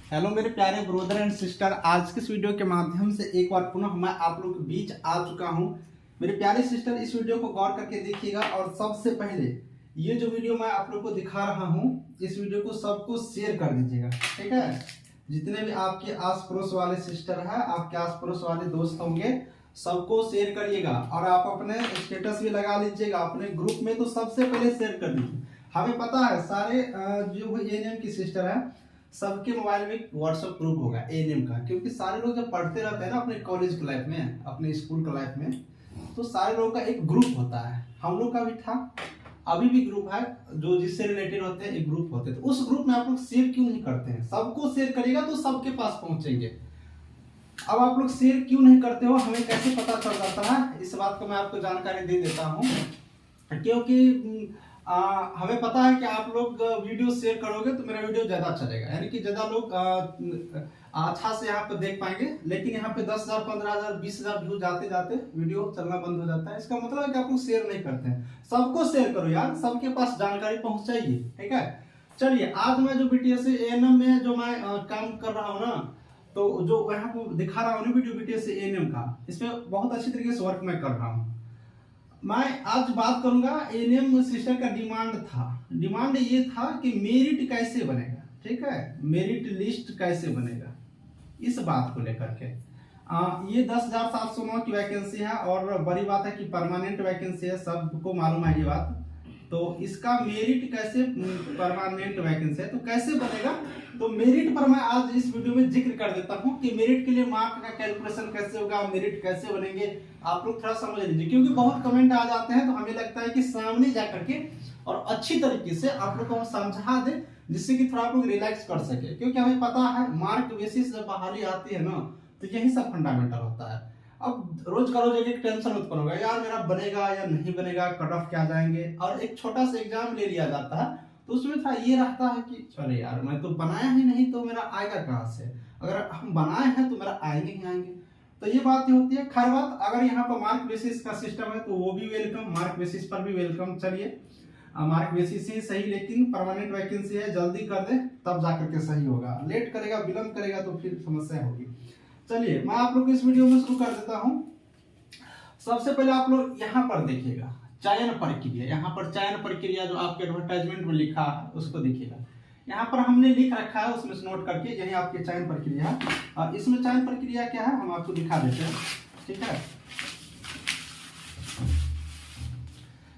Hello मेरे प्यारे brother and sister, आज के इस वीडियो के माध्यम से एक बार पुनः मैं आप लोगों के बीच आ चुका हूं। मेरे प्यारे सिस्टर, इस वीडियो को गौर करके देखिएगा और सबसे पहले ये जो वीडियो मैं आप लोग को दिखा रहा हूं, इस वीडियो को सबको शेयर कर दीजिएगा, ठीक है। जितने भी आपके आस पड़ोस वाले सिस्टर है, आपके आस पड़ोस वाले दोस्त होंगे, सबको शेयर करिएगा और आप अपने स्टेटस भी लगा लीजिएगा अपने ग्रुप में। तो सबसे पहले शेयर कर दीजिए। हमें पता है सारे जो एएनएम की सिस्टर है, सबके मोबाइल में व्हाट्सएप ग्रुप होगा एएनएम का, क्योंकि सारे लोग जब पढ़ते रहते हैं ना अपने कॉलेज के लाइफ में, अपने स्कूल के लाइफ में, तो सारे लोगों का एक ग्रुप होता है। हम लोग का भी था, अभी भी ग्रुप है, जो जिससे रिलेटेड होते हैं एक ग्रुप होते हैं। तो उस ग्रुप में आप लोग शेयर क्यों नहीं करते हैं? सबको शेयर करिएगा तो सबके पास पहुंचेंगे। अब आप लोग शेयर क्यों नहीं करते हो, हमें कैसे पता चल जाता है, इस बात को मैं आपको जानकारी दे देता हूँ। क्योंकि हमें पता है कि आप लोग वीडियो शेयर करोगे तो मेरा वीडियो ज्यादा चलेगा, यानी कि ज्यादा लोग अच्छा से यहाँ पे देख पाएंगे। लेकिन यहाँ पे 10,000, 15,000, 20,000 व्यू जाते जाते वीडियो चलना बंद हो जाता है। इसका मतलब है कि आप लोग शेयर नहीं करते हैं। सबको शेयर करो यार, सबके पास जानकारी पहुंचाइए, ठीक है। चलिए, आज मैं जो बीटीएस एएनएम में जो मैं काम कर रहा हूँ ना, तो जो यहाँ को दिखा रहा हूँ वीडियो बीटीएस एएनएम का, इसमें बहुत अच्छी तरीके से वर्क मैं कर रहा हूँ। मैं आज बात करूंगा एएनएम सिस्टर का डिमांड ये था कि मेरिट कैसे बनेगा, ठीक है, मेरिट लिस्ट कैसे बनेगा, इस बात को लेकर के। ये 10,709 की वैकेंसी है और बड़ी बात है कि परमानेंट वैकेंसी है, सबको मालूम है ये बात। तो इसका मेरिट कैसे, परमानेंट वैकेंसी है तो कैसे बनेगा, तो मेरिट पर मैं आज इस वीडियो में जिक्र कर देता हूं कि मेरिट के लिए मार्क का कैलकुलेशन कैसे होगा, मेरिट कैसे बनेंगे, आप लोग थोड़ा समझ लीजिए। क्योंकि बहुत कमेंट आ जाते हैं तो हमें लगता है कि सामने जा करके और अच्छी तरीके से आप लोग को हम समझा दें, जिससे कि थोड़ा आप लोग रिलैक्स कर सके। क्योंकि हमें पता है मार्क बेसिस जब बहाली आती है ना, तो यही सब फंडामेंटल होता है। अब रोज का रोज एक टेंशन उत्पन्न होगा, यार मेरा बनेगा या नहीं बनेगा, कट ऑफ क्या जाएंगे, और एक छोटा सा एग्जाम ले लिया जाता है तो उसमें था ये रहता है कि चले यार मैं तो बनाया ही नहीं तो मेरा आएगा कहाँ से, अगर हम बनाए हैं तो मेरा आएंगे ही आएंगे। तो ये बात ही होती है। खैर बात, अगर यहाँ पर मार्क बेसिस का सिस्टम है तो वो भी वेलकम, मार्क बेसिस पर भी वेलकम। चलिए, मार्क बेसिस ही सही, लेकिन परमानेंट वैकेंसी है, जल्दी कर दे तब जाकर के सही होगा। लेट करेगा, विलंब करेगा तो फिर समस्या होगी। चलिए, मैं आप लोग को इस वीडियो में शुरू कर देता हूं। सबसे पहले आप लोग यहाँ पर देखिएगा चयन प्रक्रिया। यहाँ पर चयन प्रक्रिया जो आपके एडवर्टाइजमेंट में लिखा है उसको देखिएगा। यहाँ पर हमने लिख रखा है, उसमें से नोट करके, यही आपकी चयन प्रक्रिया है। इसमें चयन प्रक्रिया क्या है हम आपको दिखा देते हैं, ठीक है।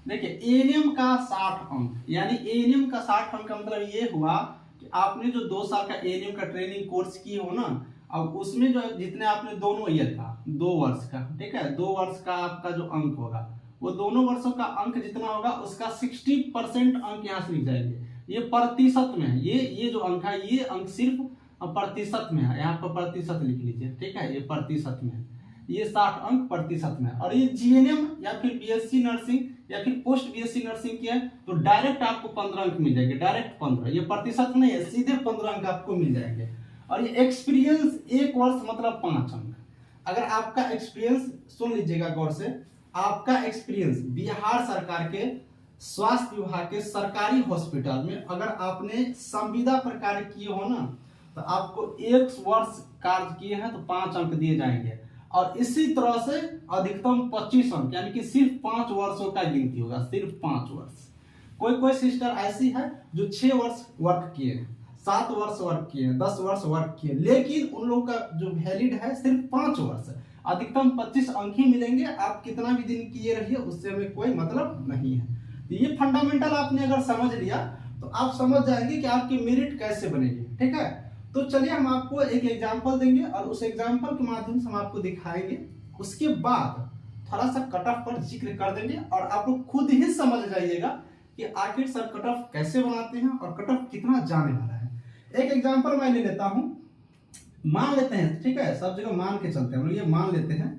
देखिए, एएनएम का 60 अंक, यानी एएनएम का 60 अंक का मतलब ये हुआ कि आपने जो 2 साल का एएनएम का ट्रेनिंग कोर्स किए हो ना, अब उसमें जो जितने आपने दोनों ईयर का, 2 वर्ष का, ठीक है, 2 वर्ष का आपका जो अंक होगा, वो दोनों वर्षों का अंक जितना होगा उसका 60% अंक यहाँ से लिख जाएंगे। ये प्रतिशत में है, ये जो अंक है, ये अंक सिर्फ प्रतिशत में है, यहाँ पर प्रतिशत लिख लीजिए, ठीक है, ये प्रतिशत में है, ये 60 अंक प्रतिशत में है। और ये जीएनएम या फिर बीएससी नर्सिंग या फिर पोस्ट बीएससी नर्सिंग की है तो डायरेक्ट आपको 15 अंक मिल जाएंगे, डायरेक्ट 15, ये प्रतिशत नहीं है, सीधे 15 अंक आपको मिल जाएंगे। और ये एक्सपीरियंस 1 वर्ष मतलब 5 अंक। अगर आपका एक्सपीरियंस, सुन लीजिएगा गौर से, आपका एक्सपीरियंस बिहार सरकार के स्वास्थ्य विभाग के सरकारी हॉस्पिटल में अगर आपने संविदा पर कार्य किए हो ना, तो आपको 1 वर्ष कार्य किए हैं तो 5 अंक दिए जाएंगे। और इसी तरह से अधिकतम 25 अंक, यानी कि सिर्फ 5 वर्षों का गिनती होगा, सिर्फ 5 वर्ष। कोई सिस्टर ऐसी है जो 6 वर्ष वर्क किए हैं, 7 वर्ष वर्क किए, 10 वर्ष वर्क किए, लेकिन उन लोगों का जो वैलिड है सिर्फ 5 वर्ष है। अधिकतम 25 अंक ही मिलेंगे, आप कितना भी दिन किए रहिए उससे हमें कोई मतलब नहीं है। तो ये फंडामेंटल आपने अगर समझ लिया तो आप समझ जाएंगे कि आपकी मेरिट कैसे बनेगी, ठीक है। तो चलिए, हम आपको एक एग्जाम्पल देंगे और उस एग्जाम्पल के माध्यम से हम आपको दिखाएंगे। उसके बाद थोड़ा सा कट ऑफ पर जिक्र कर देंगे और आप लोग खुद ही समझ जाइएगा कि आखिर सर कट ऑफ कैसे बनाते हैं और कट ऑफ कितना जाने वाला है। एक एग्जांपल मैं ले लेता हूं, मान लेते हैं, ठीक है, सब जगह मान के चलते हैं, ये मान लेते हैं,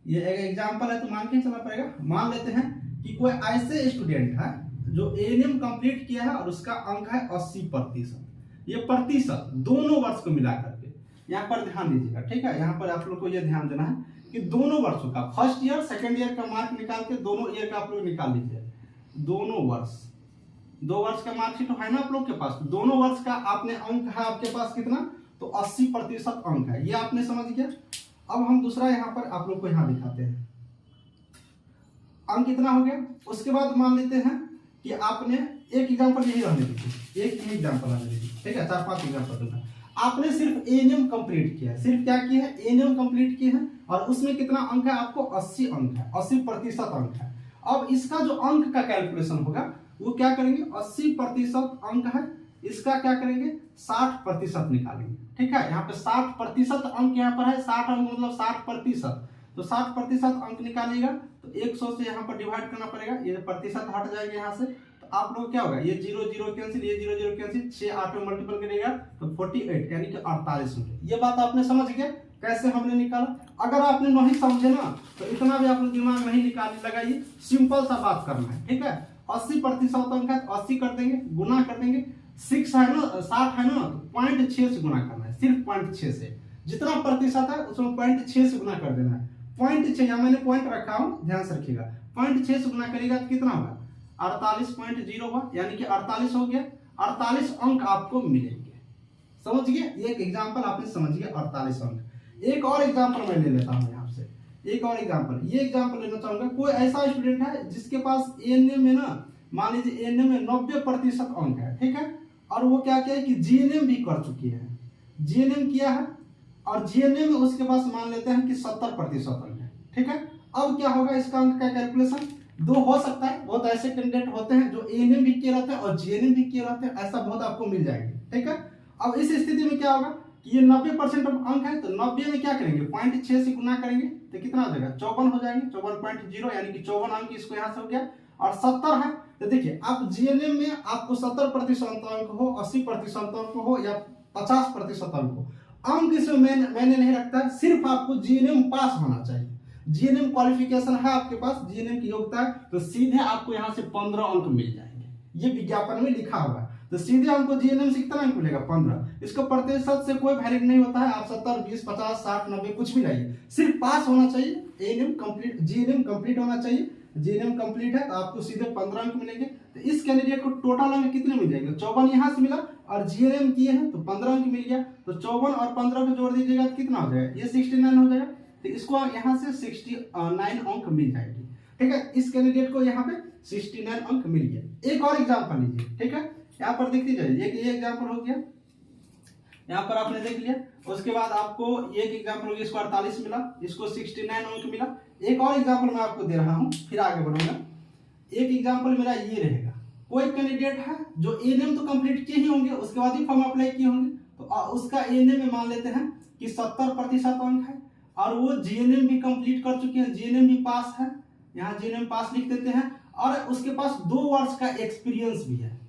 ये एक एग्जांपल है तो मान के चलना पड़ेगा। मान लेते हैं कि कोई ऐसे स्टूडेंट है जो एएनएम कंप्लीट किया है और उसका अंक है 80%। ये प्रतिशत दोनों वर्ष को मिला करके, यहाँ पर ध्यान दीजिएगा, ठीक है। यहाँ पर आप लोग को यह ध्यान देना है कि दोनों वर्षों का, फर्स्ट ईयर सेकेंड ईयर का मार्क निकाल के दोनों ईयर का आप लोग निकाल लीजिए। दोनों वर्ष, 2 वर्ष का मार्कशीट है ना आप लोग के पास, दोनों वर्ष का आपने अंक है आपके पास कितना, तो 80% अंक है, ये आपने समझ गया। अब हम दूसरा यहाँ पर आप लोग को यहाँ दिखाते हैं, अंक कितना हो गया। उसके बाद मान लेते हैं कि आपने एक एग्जाम्पल यही रहने दीजिए, एक ही एग्जाम्पल रहने दीजिए, ठीक है, 4-5 एग्जाम्पल दूंगा। आपने सिर्फ एएनएम कंप्लीट किया है, सिर्फ क्या किया है, एएनएम कंप्लीट किया है, और उसमें कितना अंक है आपको, 80 अंक है, 80% अंक है। अब इसका जो अंक का कैलकुलेशन होगा वो क्या करेंगे, 80% अंक है, इसका क्या करेंगे, 60% निकालेंगे, ठीक है। यहाँ पे 60% अंक यहाँ पर है, 60 अंक मतलब 60%, तो 60% अंक निकालिएगा तो 100 से यहाँ पर डिवाइड करना पड़ेगा, ये प्रतिशत हट जाएगा यहाँ से, तो आप लोग क्या होगा, ये 0 0 कैंसिल, ये 0 0 कैंसिल, 6 8 में मल्टीपल करेगा तो 48 यानी कि 48 होंगे। ये बात आपने समझ गया कैसे हमने निकाला। अगर आपने नहीं समझे ना तो इतना भी आप लोग दिमाग नहीं निकालने लगाइए, सिंपल सा बात करना है, ठीक है। 80% अंक है तो 80 कर देंगे, गुना कर देंगे, 6 है ना, 60 है ना, तो 0.6 से गुना करना है, सिर्फ 0.6 से, जितना प्रतिशत है उसमें 0.6 से गुना कर देना है। 0.6 यहाँ मैंने पॉइंट रखा हूँ, ध्यान से रखिएगा, 0.6 से गुना करेगा तो कितना होगा, 48.0 हुआ, यानी कि 48 हो गया। 48 अंक आपको मिलेंगे, समझ गए। एक एग्जांपल आपने समझ गया, 48 अंक। एक और एग्जांपल मैं ले लेता हूँ यहाँ से, एक और एग्जांपल, ये एग्जांपल लेना चाहूंगा। कोई ऐसा स्टूडेंट है जिसके पास एएनएम में ना, मान लीजिए एएनएम में 90% अंक है, ठीक है, और वो क्या किया है कि जीएनएम भी कर चुकी है, जीएनएम किया है, और जीएनएम में उसके पास मान लेते हैं कि 70% अंक है, ठीक है। अब क्या होगा, इसका अंक का कैलकुलेशन दो हो सकता है, बहुत ऐसे कैंडिडेट होते हैं जो एएनएम भी किए रहते हैं और जीएनएम भी किए रहते हैं, ऐसा बहुत आपको मिल जाएंगे, ठीक है। अब इस स्थिति में क्या होगा कि ये 90% अंक है, तो 90 में क्या करेंगे, 0.6 से गुना करेंगे तो कितना हो जाएगा, 54 हो जाएंगे, 54.0 यानी कि 54 अंक इसको यहाँ से हो गया। और 70 है तो देखिए, आप जीएनएम में आपको 70% अंक हो, 80% अंक हो या 50% अंक हो, अंक इसमें मैंने नहीं रखता है, सिर्फ आपको जीएनएम पास होना चाहिए। जीएनएम क्वालिफिकेशन है आपके पास, जीएनएम की योग्यता है, तो सीधे आपको यहाँ से 15 अंक मिल जाएंगे, ये विज्ञापन में लिखा हुआ है। तो सीधे हमको जीएनएम से कितना अंक मिलेगा, 15। इसको प्रतिशत से कोई वैल्यू नहीं होता है, आप 70 20 50 60 90 कुछ भी लाइए, सिर्फ पास होना चाहिए, एएनएम कंप्लीट, जीएनएम कंप्लीट होना चाहिए। जीएनएम कंप्लीट है तो आपको सीधे 15 अंक मिलेंगे। तो इस कैंडिडेट को टोटल अंक कितने मिल जाएंगे, 54 यहाँ से मिला, और जीएनएम किए हैं तो 15 अंक मिल गया, तो 54 और 15 को जोड़ दीजिएगा तो कितना हो जाएगा, ये 69 हो जाएगा। तो इसको यहाँ से 69 अंक मिल जाएगी, ठीक है। इस कैंडिडेट को यहाँ पे 69 अंक मिल गया। एक और एग्जांपल लीजिए, ठीक है, यहाँ पर देखते जाइए, एक ये एग्जांपल हो गया, यहाँ पर आपने देख लिया। उसके बाद आपको एक एग्जांपल हो गया, इसको 48 मिला, इसको 69 अंक मिला। एक और एग्जांपल मैं आपको दे रहा हूँ, फिर आगे बढ़ूंगा। एक एग्जांपल मेरा ये रहेगा, कोई कैंडिडेट है जो एएनएम तो कंप्लीट किए ही होंगे, उसके बाद ही फॉर्म अप्लाई किए होंगे, तो उसका एएनएम में मान लेते हैं कि 70% अंक है, और वो जीएनएम भी कंप्लीट कर चुके हैं, जीएनएम भी पास है, यहाँ जीएनएम पास लिख देते हैं, और उसके पास 2 वर्ष का एक्सपीरियंस भी है,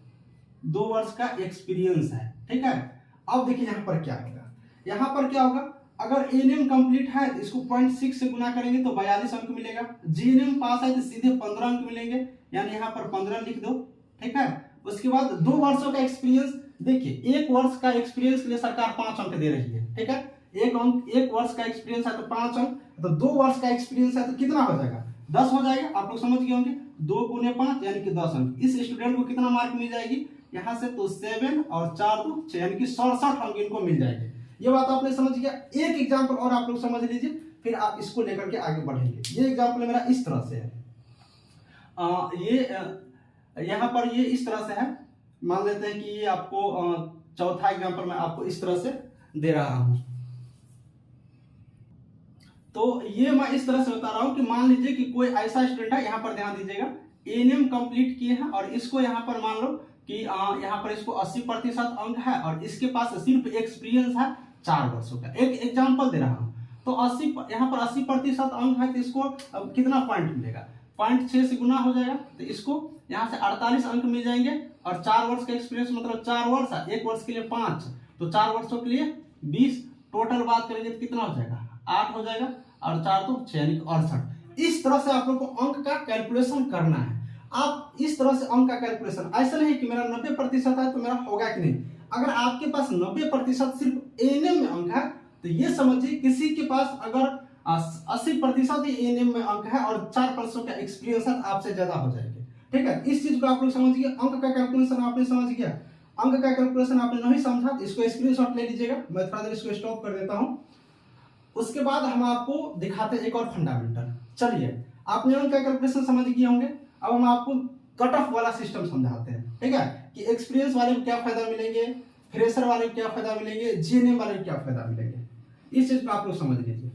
2 वर्ष का एक्सपीरियंस है, ठीक है। अब देखिए यहाँ पर क्या होगा, यहाँ पर क्या होगा, अगर एएनएम कंप्लीट है तो इसको 0.6 से गुना करेंगे तो 42 अंक मिलेगा, जीएनएम पास है तो सीधे 15 अंक मिलेंगे, यानी यहाँ पर 15 लिख दो, ठीक है। उसके बाद 2 वर्षों का एक्सपीरियंस, देखिए 1 वर्ष का एक्सपीरियंस के लिए सरकार 5 अंक दे रही है, ठीक है। 1 वर्ष का एक्सपीरियंस है तो 5 अंक, तो 2 वर्ष का एक्सपीरियंस है तो कितना हो जाएगा, 10 हो जाएगा। आप लोग समझ गए होंगे, 2 गुने 5 यानी कि 10 अंक। इस स्टूडेंट को कितना मार्क मिल जाएगी यहाँ से, तो 7 और 4 2 6 यानी कि 67 अंक इनको मिल जाएंगे। ये बात आपने समझ गया। एक एग्जाम्पल और आप लोग समझ लीजिए, फिर आप इसको लेकर के आगे बढ़ेंगे। ये एग्जाम्पल मेरा इस तरह से है, ये यहाँ पर ये इस तरह से है, मान लेते हैं कि ये आपको चौथा एग्जाम्पल मैं आपको इस तरह से दे रहा हूं। तो ये मैं इस तरह से बता रहा हूं कि मान लीजिए कि कोई ऐसा स्टूडेंट है, यहाँ पर ध्यान दीजिएगा, एएनएम कंप्लीट किए हैं, और इसको यहाँ पर मान लो कि यहाँ पर इसको 80% अंक है, और इसके पास सिर्फ एक्सपीरियंस है 4 वर्षों का। एक एग्जांपल दे रहा हूं, तो 80 यहाँ पर 80% अंक है, तो इसको कितना पॉइंट मिलेगा, 0.6 से गुना हो जाएगा, तो इसको यहाँ से 48 अंक मिल जाएंगे। और 4 वर्ष का एक्सपीरियंस मतलब 4 वर्ष है, 1 वर्ष के लिए 5, तो 4 वर्षों के लिए 20, टोटल बात करेंगे तो कितना हो जाएगा, 8 हो जाएगा, और 4 तो 6 यानी कि 68। इस तरह से आप लोग को अंक का कैलकुलेशन करना है। आप इस तरह से अंक का कैलकुलेशन, ऐसा नहीं कि मेरा 90% है तो मेरा होगा कि नहीं। अगर आपके पास 90% सिर्फ एएनएम में अंक है, तो ये समझिए किसी के पास अगर 80% ही एएनएम में अंक है और 4 वर्षों का एक्सपीरियंस है, आपसे ज्यादा हो जाएंगे, ठीक है। इस चीज को आप लोग समझिए, अंक का कैलकुलेशन आपने समझ गया। अंक का कैलकुलेशन आपने नहीं समझा तो इसको स्क्रीनशॉट ले लीजिएगा, मैं थोड़ा देर इसको स्टॉप कर देता हूं। उसके बाद हम आपको दिखाते हैं एक और फंडामेंटल। चलिए, आपने अंक का कैलकुलेशन समझ गए होंगे, अब हम आपको कट ऑफ वाला सिस्टम समझाते हैं, ठीक है, कि एक्सपीरियंस वाले को क्या फायदा मिलेंगे, फ्रेशर वाले को क्या फायदा मिलेंगे, जीएनएम वाले को क्या फायदा मिलेंगे, इस चीज को आप लोग समझ लीजिए।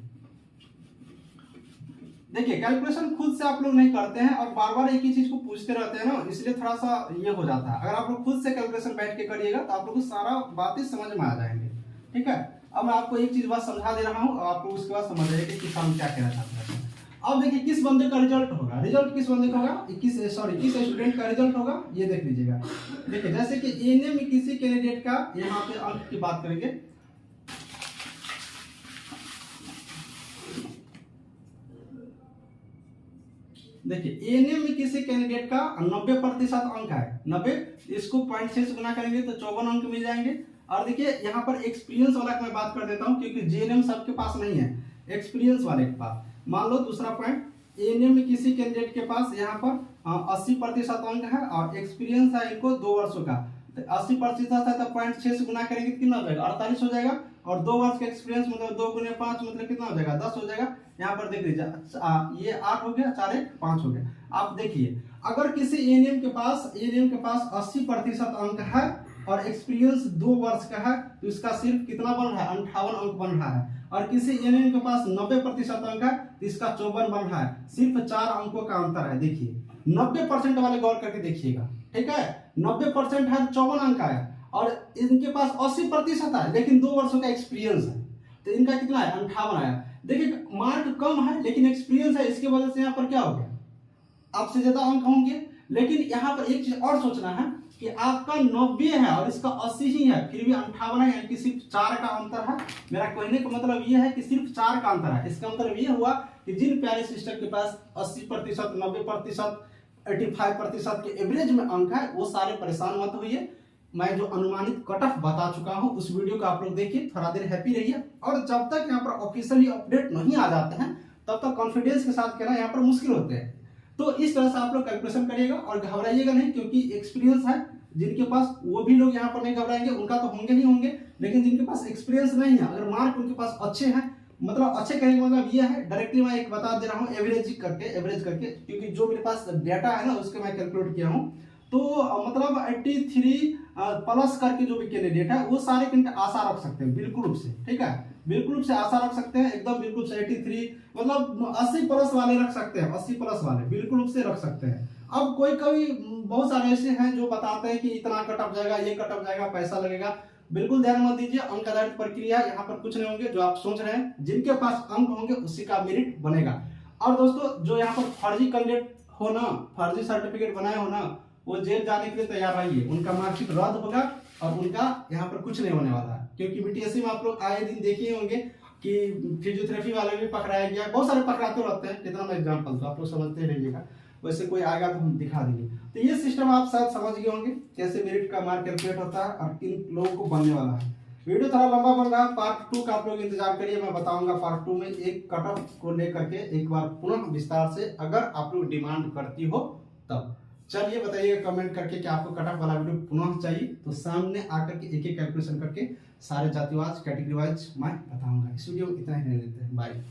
देखिए, कैलकुलेशन खुद से आप लोग नहीं करते हैं और बार बार एक ही चीज को पूछते रहते हैं ना, इसलिए थोड़ा सा ये हो जाता है। अगर आप लोग खुद से कैलकुलेशन बैठ के करिएगा तो आप लोग को सारा बातें समझ में आ जाएंगे, ठीक है। अब मैं आपको एक चीज बात समझा दे रहा हूँ, आप लोग उसके बाद समझ जाएंगे कि किसान क्या कहना चाहते हैं। अब देखिए किस बंदे का रिजल्ट होगा, रिजल्ट किस बंदे का होगा, किस स्टूडेंट का रिजल्ट होगा, ये देख लीजिएगा। देखिए, जैसे कि एएनएम में किसी कैंडिडेट का यहाँ पे अंक की बात करेंगे, देखिए एएनएम में किसी कैंडिडेट का 90% अंक है, 90, इसको 0.6 से गुना करेंगे तो 54 अंक मिल जाएंगे। और देखिए यहाँ पर एक्सपीरियंस वाला मैं बात कर देता हूँ, क्योंकि जीएनएम सबके पास नहीं है, एक्सपीरियंस वाले के पास। मान लो दूसरा पॉइंट, एएनएम में किसी कैंडिडेट के पास यहाँ पर 80% अंक है और एक्सपीरियंस है इनको 2 वर्षों का, तो 80% है तो 0.6 से गुना करेंगे तो कितना हो जाएगा, 48 हो जाएगा। और 2 वर्ष का एक्सपीरियंस मतलब 2 गुने 5 मतलब कितना हो जाएगा, 10 हो जाएगा। यहाँ पर देख लीजिए, ये 8 हो गया, 4 1 5 हो गया। आप देखिए, अगर किसी एएनएम के पास 80% अंक है और एक्सपीरियंस 2 वर्ष का है तो इसका सिर्फ कितना बन रहा है, 58 अंक बन रहा है। और किसी एएनएम के पास 90% अंक है तो इसका 54 बन रहा है, सिर्फ 4 अंकों का अंतर है। देखिए 90% वाले गौर करके देखिएगा, ठीक है, 90% है, 54 अंक है, और इनके पास 80% है लेकिन 2 वर्षों का एक्सपीरियंस है, तो इनका कितना है, 58 आया। देखिए मार्क कम है लेकिन एक्सपीरियंस है, इसकी वजह से यहाँ पर क्या हो गया, आपसे ज्यादा अंक होंगे। लेकिन यहाँ पर एक चीज और सोचना है कि आपका 90 है और इसका 80 ही है, फिर भी 58 है, यानी कि सिर्फ 4 का अंतर है। मेरा कहने का मतलब ये है कि सिर्फ 4 का अंतर है। इसका मतलब ये हुआ कि जिन प्यारे सिस्टर के पास 80%, 90%, 85% के एवरेज में अंक है, वो सारे परेशान मत होइए। मैं जो अनुमानित कट ऑफ बता चुका हूं उस वीडियो को आप लोग देखिए, थोड़ा देर हैप्पी रहिए। और जब तक यहाँ पर ऑफिशियली अपडेट नहीं आ जाते हैं तब तक कॉन्फिडेंस के साथ कहना यहाँ पर मुश्किल होते हैं। तो इस तरह से आप लोग कैलकुलेशन करिएगा और घबराइएगा नहीं, क्योंकि एक्सपीरियंस है जिनके पास, वो भी लोग यहाँ पर नहीं घबराएंगे, उनका तो होंगे ही होंगे। लेकिन जिनके पास एक्सपीरियंस नहीं है, अगर मार्क उनके पास अच्छे हैं, मतलब अच्छे कहने का मतलब ये है, डायरेक्टली मैं एक बता दे रहा हूँ एवरेज करके, क्योंकि जो मेरे पास डाटा है ना उसके मैं कैलकुलेट किया हूँ। तो मतलब 83 प्लस करके जो भी कैंडिडेट है वो सारे कैंडिडेट आशा रख सकते हैं, बिल्कुल रूप से, ठीक है, बिल्कुल रूप से आशा रख सकते हैं, एकदम बिल्कुल से 83 मतलब 80 प्लस वाले रख सकते हैं, 80 प्लस वाले बिल्कुल रूप से रख सकते हैं। अब कोई बहुत सारे ऐसे हैं जो बताते हैं कि इतना कट ऑफ जाएगा, ये कट ऑफ जाएगा, पैसा लगेगा। बिल्कुल ध्यान मत दीजिए, अंक आधारित प्रक्रिया, यहाँ पर कुछ नहीं होंगे जो आप सोच रहे हैं। जिनके पास अंक होंगे उसी का मेरिट बनेगा। और दोस्तों, जो यहाँ पर फर्जी कैंडिडेट हो ना, फर्जी सर्टिफिकेट बनाए हो ना, वो जेल जाने के लिए तैयार रहिए, उनका मार्कशीट रद्द होगा और उनका यहाँ पर कुछ नहीं होने वाला है। क्योंकि बीटीएससी में आप लोग आए दिन देखे होंगे कि फिजियोथेरेपी वाले भी पकड़ाया गया, बहुत सारे पकड़ाते रहते हैं, कितना मैं एग्जाम्पल तो आप लोग समझते रहिएगा, वैसे कोई आएगा तो हम दिखा देंगे। तो ये सिस्टम आप शायद समझ गए होंगे कैसे मेरिट का मार्क कैलकुलेट होता है और किन लोगों को बनने वाला है। वीडियो थोड़ा लंबा बन रहा है, पार्ट 2 का आप लोग इंतजार करिए, मैं बताऊंगा पार्ट 2 में एक कट ऑफ को लेकर के एक बार पुनः विस्तार से, अगर आप लोग डिमांड करती हो तब। चलिए बताइएगा कमेंट करके कि आपको कट ऑफ वाला वीडियो पुनः चाहिए, तो सामने आकर के एक एक कैलकुलेशन करके सारे जातिवाज कैटेगरी वाइज मैं बताऊंगा। इस वीडियो में इतना ही रहने देते हैं, बाय।